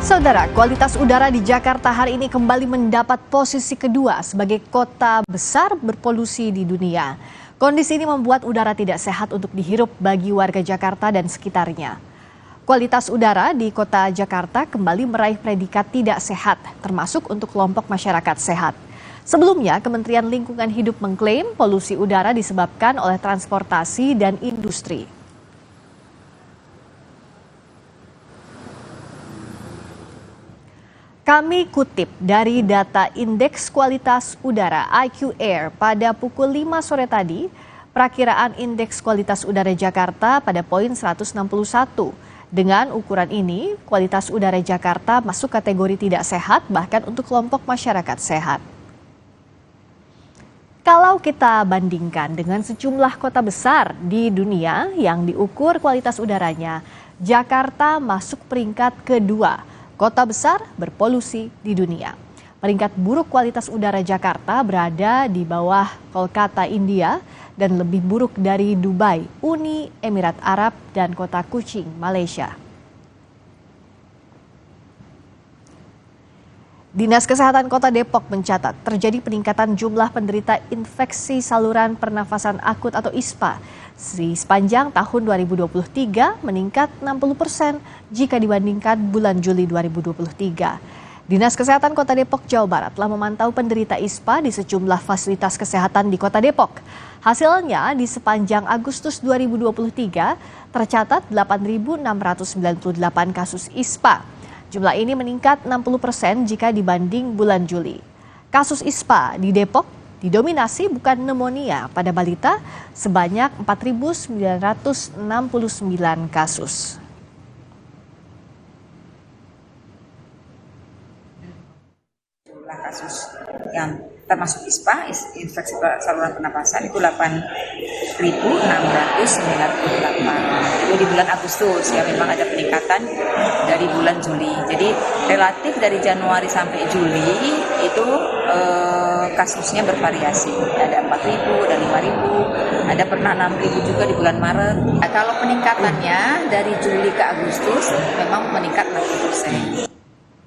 Saudara, kualitas udara di Jakarta hari ini kembali mendapat posisi kedua sebagai kota besar berpolusi di dunia. Kondisi ini membuat udara tidak sehat untuk dihirup bagi warga Jakarta dan sekitarnya. Kualitas udara di kota Jakarta kembali meraih predikat tidak sehat, termasuk untuk kelompok masyarakat sehat. Sebelumnya, Kementerian Lingkungan Hidup mengklaim polusi udara disebabkan oleh transportasi dan industri. Kami kutip dari data Indeks Kualitas Udara IQ Air pada pukul 5 sore tadi, perakiraan Indeks Kualitas Udara Jakarta pada poin 161. Dengan ukuran ini, kualitas udara Jakarta masuk kategori tidak sehat bahkan untuk kelompok masyarakat sehat. Kalau kita bandingkan dengan sejumlah kota besar di dunia yang diukur kualitas udaranya, Jakarta masuk peringkat kedua. Kota besar berpolusi di dunia. Peringkat buruk kualitas udara Jakarta berada di bawah Kolkata, India, dan lebih buruk dari Dubai, Uni Emirat Arab, dan kota Kuching, Malaysia. Dinas Kesehatan Kota Depok mencatat terjadi peningkatan jumlah penderita infeksi saluran pernafasan akut atau ISPA di sepanjang tahun 2023 meningkat 60% jika dibandingkan bulan Juli 2023. Dinas Kesehatan Kota Depok, Jawa Barat telah memantau penderita ISPA di sejumlah fasilitas kesehatan di Kota Depok. Hasilnya di sepanjang Agustus 2023 tercatat 8.698 kasus ISPA. Jumlah ini meningkat 60% jika dibanding bulan Juli. Kasus ISPA di Depok didominasi bukan pneumonia pada balita sebanyak 4.969 kasus. Jumlah kasus yang termasuk ISPA, infeksi saluran pernapasan itu 8.698. Itu di bulan Agustus, ya memang ada peningkatan dari bulan Juli. Jadi relatif dari Januari sampai Juli itu kasusnya bervariasi. Ada 4.000, ada 5.000, ada pernah 6.000 juga di bulan Maret. Nah, kalau peningkatannya dari Juli ke Agustus memang meningkat 60%.